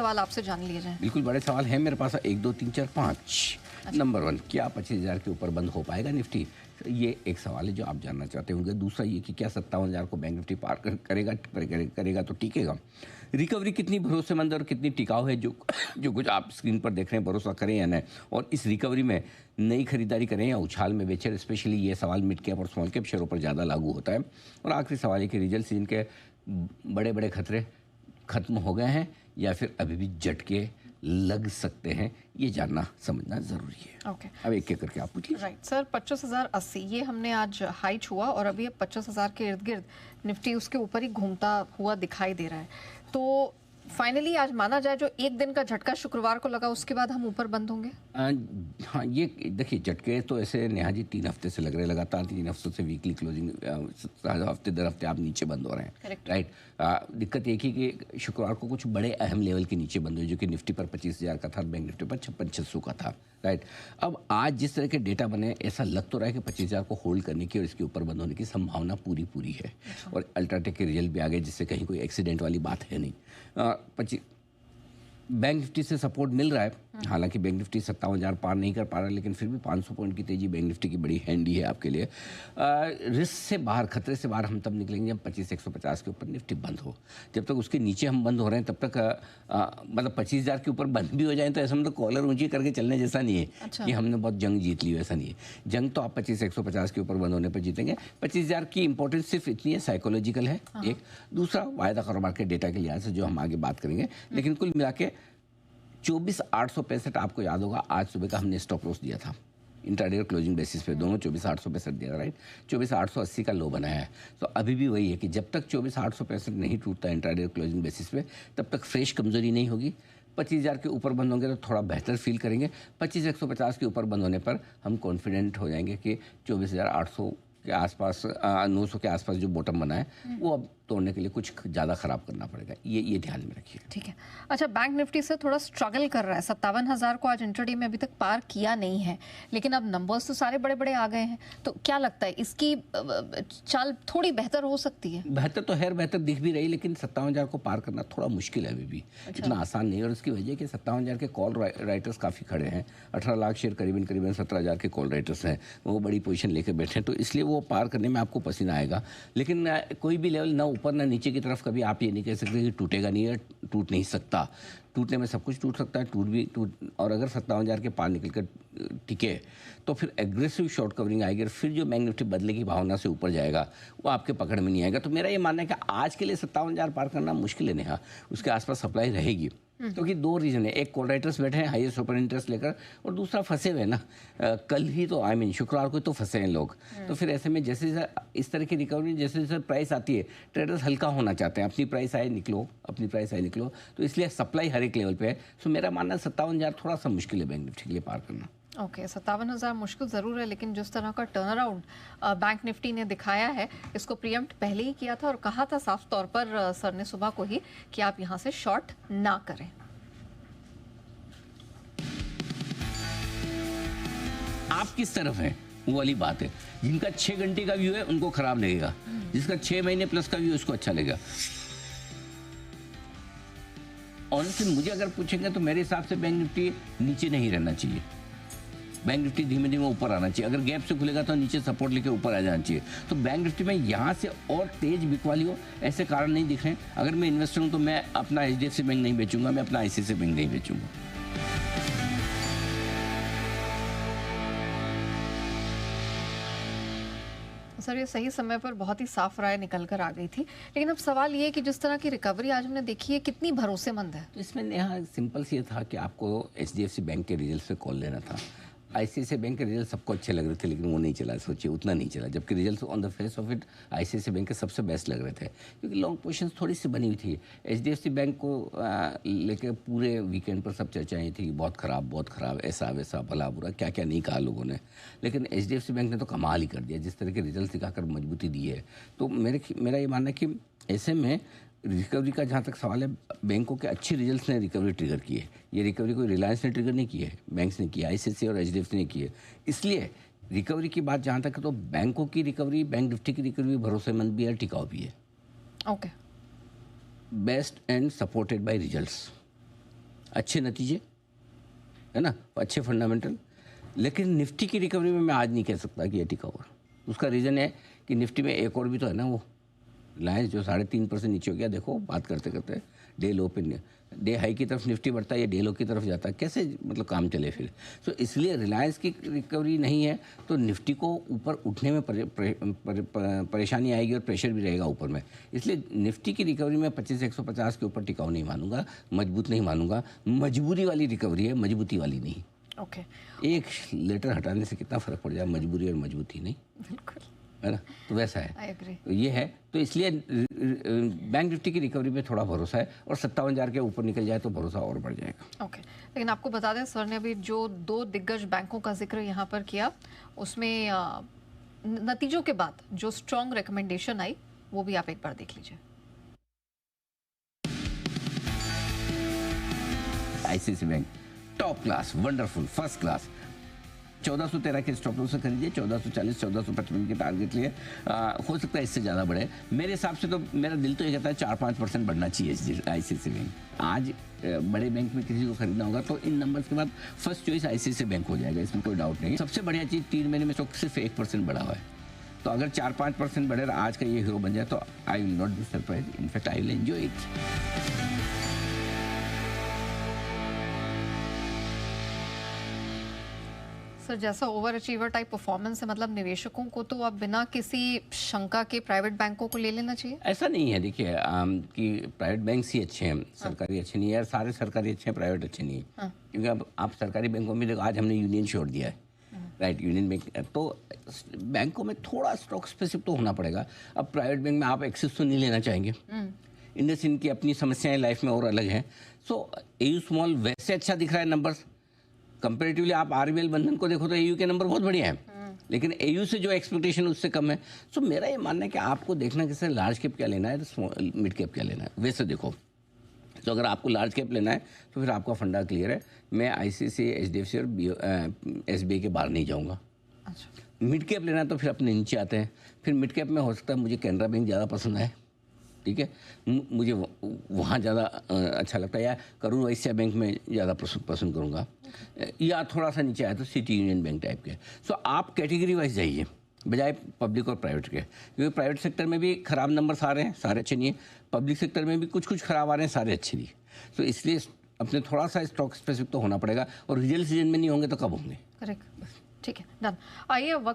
सवाल आपसे जान लिए जाएं। बिल्कुल बड़े सवाल हैं मेरे पास, 1 2 3 4 5। नंबर 1, क्या 25,000 के ऊपर बंद हो पाएगा निफ्टी? ये एक सवाल है जो आप जानना चाहते होंगे। दूसरा ये कि क्या 57,000 को बैंक निफ्टी पार करेगा तो टिकेगा? रिकवरी कितनी भरोसेमंद और कितनी टिकाऊ है, जो कुछ आप स्क्रीन पर देख रहे हैं, भरोसा करें या नहीं? और इस रिकवरी में नई खरीदारी करें या उछाल में बेचें? स्पेशली ये सवाल मिड कैप और स्मॉल कैप शेयरों पर ज़्यादा लागू होता है। और आखिरी सवाल है कि रिजल्ट सीजन के बड़े बड़े खतरे खत्म हो गए हैं या फिर अभी भी झटके लग सकते हैं? ये जानना समझना ज़रूरी है। ओके, अब एक एक करके आप पूछिए। राइट सर, 25,080 ये हमने आज हाई छुआ और अभी 25,000 के इर्द गिर्द निफ्टी उसके ऊपर ही घूमता हुआ दिखाई दे रहा है। तो फाइनली आज माना जाए जो एक दिन का झटका शुक्रवार को लगा, उसके बाद हम ऊपर बंद होंगे? हाँ, ये देखिए झटके तो ऐसे नेहा जी 3 हफ्ते से लग रहे, लगातार 3 हफ्तों से वीकली क्लोजिंग हफ्ते दर हफ्ते आप नीचे बंद हो रहे हैं। राइट, दिक्कत एक ही कि शुक्रवार को कुछ बड़े अहम लेवल के नीचे बंद हुए, जो कि निफ्टी पर 25,000 का था, बैंक निफ्टी पर 56,600 का था। राइट, अब आज जिस तरह के डेटा बने, ऐसा लग तो रहा है कि 25,000 को होल्ड करने की और इसके ऊपर बंद होने की संभावना पूरी है। और अल्ट्राटेक के रिजल्ट भी आ गए, जिससे कहीं कोई एक्सीडेंट वाली बात है नहीं। बैंक निफ्टी से सपोर्ट मिल रहा है, हालांकि बैंक निफ्टी 57,000 पार नहीं कर पा रहा है, लेकिन फिर भी 500 पॉइंट की तेजी बैंक निफ्टी की बड़ी हैंडी है आपके लिए। रिस्क से बाहर, खतरे से बाहर हम तब निकलेंगे जब 25,150 के ऊपर निफ्टी बंद हो। जब तक उसके नीचे हम बंद हो रहे हैं तब तक मतलब 25,000 के ऊपर बंद भी हो जाए तो ऐसा मतलब कॉलर ऊंची करके चलने जैसा नहीं है। अच्छा। कि हमने बहुत जंग जीत ली, वैसा नहीं है। जंग तो आप 25,150 के ऊपर बंद होने पर जीतेंगे। 25,000 की इंपॉर्टेंस सिर्फ इतनी है, साइकोलॉजिकल है एक। दूसरा वायदा कारोबार के डेटा के लिहाज से जो हम आगे बात करेंगे, लेकिन कुल मिला के 24,865 आपको याद होगा, आज सुबह का हमने स्टॉप लॉस दिया था इंट्राडे और क्लोजिंग बेसिस पे, दोनों 24,865 दिया था। राइट, 24,880 का लो बनाया है। तो अभी भी वही है कि जब तक 24,865 नहीं टूटता इंट्राडे और क्लोजिंग बेसिस पे, तब तक फ्रेश कमजोरी नहीं होगी। 25,000 के ऊपर बंद होंगे तो थोड़ा बेहतर फील करेंगे। 25,150 के ऊपर बंद होने पर हम कॉन्फिडेंट हो जाएंगे कि 24,800 के आसपास, 900 के आसपास जो बॉटम बना है वो अब तोड़ने के लिए कुछ ज़्यादा ख़राब करना पड़ेगा। ये ध्यान में रखिए। ठीक है। अच्छा, बैंक निफ्टी से थोड़ा स्ट्रगल कर रहा है, 57,000 को आज इंट्राडे में अभी तक पार किया नहीं है, लेकिन अब नंबर्स तो सारे बड़े बड़े आ गए हैं। तो क्या लगता है इसकी चाल थोड़ी बेहतर हो सकती है? बेहतर तो खैर बेहतर दिख भी रही, लेकिन 57,000 को पार करना थोड़ा मुश्किल है अभी भी। अच्छा। इतना आसान नहीं है। और उसकी वजह कि 57,000 के कॉल राइटर्स काफ़ी खड़े हैं। 18 लाख शेयर करीबन 17,000 के कॉल राइटर्स हैं, वो बड़ी पोजीशन लेकर बैठे हैं। तो इसलिए वो पार करने में आपको पसीना आएगा। लेकिन कोई भी लेवल ना ऊपर ना नीचे की तरफ कभी आप ये नहीं कह सकते कि टूटेगा नहीं है, टूट नहीं सकता। टूटने में सब कुछ टूट सकता है, और अगर 57,000 के पार निकल कर टिके तो फिर एग्रेसिव शॉर्ट कवरिंग आएगी और फिर जो बैंक निफ्टी बदले की भावना से ऊपर जाएगा वो आपके पकड़ में नहीं आएगा। तो मेरा ये मानना है कि आज के लिए 57,000 पार करना मुश्किल है नेहा। उसके आसपास सप्लाई रहेगी, क्योंकि 2 रीज़न है। एक, कॉल राइटर्स बैठे हैं हाईएस्ट ओपन इंटरेस्ट लेकर, और दूसरा फंसे हुए ना। कल ही तो शुक्रवार को तो फंसे हैं लोग। तो फिर ऐसे में जैसे जैसे इस तरह की रिकवरी, जैसे जैसे प्राइस आती है, ट्रेडर्स हल्का होना चाहते हैं। अपनी प्राइस आए निकलो। तो इसलिए सप्लाई हर एक लेवल पे है। सो मेरा मानना 57,000 थोड़ा सा मुश्किल है बैंक निफ्टी के लिए पार करना। ओके, 57,000 मुश्किल ज़रूर है, लेकिन जिस तरह का टर्न अराउंड बैंक निफ्टी ने दिखाया है, इसको प्रीएम्प्ट पहले ही किया था और कहा था साफ तौर पर सर ने सुबह को ही कि आप यहाँ से शॉर्ट ना करें। आप किस तरफ हैं वो वाली बात है। जिनका 6 घंटे का व्यू है उनको खराब लगेगा, जिसका 6 महीने प्लस का व्यू है उसको अच्छा लगेगा। ऑनेस्टली मुझे अगर पूछेंगे तो मेरे हिसाब से बैंक निफ्टी नीचे नहीं रहना चाहिए। बैंक निफ्टी धीमे धीमे ऊपर आना चाहिए। अगर गैप से खुलेगा तो नीचे सपोर्ट लेके ऊपर आ जाना चाहिए। तो बैंक निफ्टी में यहाँ से और तेज बिकवाली हो, ऐसे कारण नहीं दिख रहे हैं। अगर मैं इन्वेस्टर हूँ तो मैं अपना HDFC बैंक नहीं बेचूंगा, मैं अपना ICICI बैंक नहीं बेचूंगा। सर, ये सही समय पर बहुत ही साफ राय निकल कर आ गई थी, लेकिन अब सवाल ये है कि जिस तरह की रिकवरी आज हमने देखी है, कितनी भरोसेमंद है? तो इसमें यहाँ सिंपल सी था कि आपको HDFC बैंक के रिजल्ट पे कॉल लेना था। ICICI बैंक के रिजल्ट सबको अच्छे लग रहे थे, लेकिन वो नहीं चला, सोचिए उतना नहीं चला। जबकि result on the face of it ICICI bank के सबसे बेस्ट लग रहे थे, क्योंकि लॉन्ग पोजीशंस थोड़ी सी बनी हुई थी। HDFC बैंक को लेके पूरे वीकेंड पर सब चर्चाएं थी, बहुत ख़राब, ऐसा वैसा, भला बुरा, क्या क्या नहीं कहा लोगों ने। लेकिन HDFC बैंक ने तो कमाल ही कर दिया, जिस तरह के रिजल्ट दिखाकर मजबूती दी है। तो मेरा ये मानना है कि ऐसे में रिकवरी का जहाँ तक सवाल है, बैंकों के अच्छे रिजल्ट्स ने रिकवरी ट्रिगर की है। ये रिकवरी कोई रिलायंस ने ट्रिगर नहीं की है, बैंक्स ने की है, ICICI और HDFC ने की है। इसलिए रिकवरी की बात जहाँ तक है तो बैंकों की रिकवरी, बैंक निफ्टी की रिकवरी भरोसेमंद भी है, टिकाऊ भी है। Okay, best and supported by results. अच्छे नतीजे, है ना, अच्छे फंडामेंटल। लेकिन निफ्टी की रिकवरी में मैं आज नहीं कह सकता कि ये टिका हुआ। उसका रीज़न है कि निफ्टी में एक और भी तो है ना, वो रिलायंस जो 3.5% नीचे हो गया। देखो बात करते करते डे लो पे, डे हाई की तरफ निफ्टी बढ़ता है, ये डे लो की तरफ जाता है, कैसे मतलब काम चले फिर। तो इसलिए रिलायंस की रिकवरी नहीं है तो निफ्टी को ऊपर उठने में परेशानी आएगी और प्रेशर भी रहेगा ऊपर में। इसलिए निफ्टी की रिकवरी में 25,150 के ऊपर टिकाऊ नहीं मानूंगा, मजबूत नहीं मानूंगा। मजबूरी वाली रिकवरी है, मजबूती वाली नहीं। ओके, एक लेटर हटाने से कितना फर्क पड़ जाए, मजबूरी और मजबूती नहीं, बिल्कुल, है ना। तो वैसा है, आई एग्री। तो ये है। तो इसलिए बैंक निफ्टी की रिकवरी पे थोड़ा भरोसा है, और 57,000 के ऊपर निकल जाए तो भरोसा और बढ़ जाएगा। ओके, लेकिन आपको बता दें सर ने अभी जो 2 दिग्गज बैंकों का जिक्र यहाँ पर किया, उसमें नतीजों के बाद जो स्ट्रॉन्ग रिकमेंडेशन आई वो भी आप एक बार देख लीजिए। ICICI bank top class, wonderful, first class. 1413 के स्टॉप लॉस से खरीदिए, 1440 1455 के टारगेट लिए। हो सकता है इससे ज़्यादा बढ़े। मेरे हिसाब से तो मेरा दिल तो ये कहता है 4-5% बढ़ना चाहिए आईसीआईसीआई बैंक। आज बड़े बैंक में किसी को खरीदना होगा तो इन नंबर्स के बाद फर्स्ट चॉइस आईसीआईसीआई बैंक हो जाएगा, इसमें कोई डाउट नहीं। सबसे बढ़िया चीज़ 3 महीने में स्टॉक सिर्फ 1% बढ़ा हुआ है। तो अगर 4-5% बढ़े आज का ये हीरो बन जाए तो I will not be surprise, in fact I will enjoy it. Sir जैसा ओवर अचीवर टाइप परफॉर्मेंस है, मतलब निवेशकों को तो अब बिना किसी शंका के प्राइवेट बैंकों को ले लेना चाहिए। ऐसा नहीं है, देखिए कि प्राइवेट बैंक ही अच्छे हैं, सरकारी अच्छे नहीं है। यार सारे सरकारी अच्छे हैं, प्राइवेट अच्छे नहीं है। क्योंकि अब आप सरकारी बैंकों में देखो, आज हमने यूनियन छोड़ दिया है, राइट, यूनियन बैंक। तो बैंकों में थोड़ा स्टॉक स्पेसिफिक तो होना पड़ेगा। अब प्राइवेट बैंक में आप एक्सेस तो नहीं लेना चाहेंगे, इंडसइंड की अपनी समस्याएं लाइफ में और अलग हैं। सो एयू स्मॉल वैसे अच्छा दिख रहा है नंबर्स कंपेरेटिवली। आप आरबीएल बंधन को देखो तो एयू के नंबर बहुत बढ़िया हैं, लेकिन एयू से जो एक्सपेक्टेशन उससे कम है। सो मेरा ये मानना है कि आपको देखना किसी लार्ज कैप क्या लेना है तो मिड कैप क्या लेना है, वैसे देखो। तो अगर आपको लार्ज कैप लेना है तो फिर आपका फंडा क्लियर है। मैं आईसीआईसीआई, एचडीएफसी और एसबीआई के बाहर नहीं जाऊँगा। अच्छा, मिड कैप लेना है तो फिर अपने नीचे आते हैं। फिर मिड कैप में हो सकता है मुझे कैनरा बैंक ज़्यादा पसंद है, ठीक है, मुझे वहाँ ज़्यादा अच्छा लगता है, या करूर वैश्य बैंक में ज़्यादा पसंद करूँगा, या थोड़ा सा नीचे आया तो सिटी यूनियन बैंक टाइप के। सो आप कैटेगरी वाइज जाइए बजाय पब्लिक और प्राइवेट के, क्योंकि प्राइवेट सेक्टर में भी ख़राब नंबर्स आ रहे हैं, सारे अच्छे नहीं है। पब्लिक सेक्टर में भी कुछ ख़राब आ रहे हैं, सारे अच्छे नहीं। तो इसलिए अपने थोड़ा सा स्टॉक स्पेसिफिक तो होना पड़ेगा, और रिजल्ट सीजन में नहीं होंगे तो कब होंगे। करेक्ट, ठीक है, डन। आइए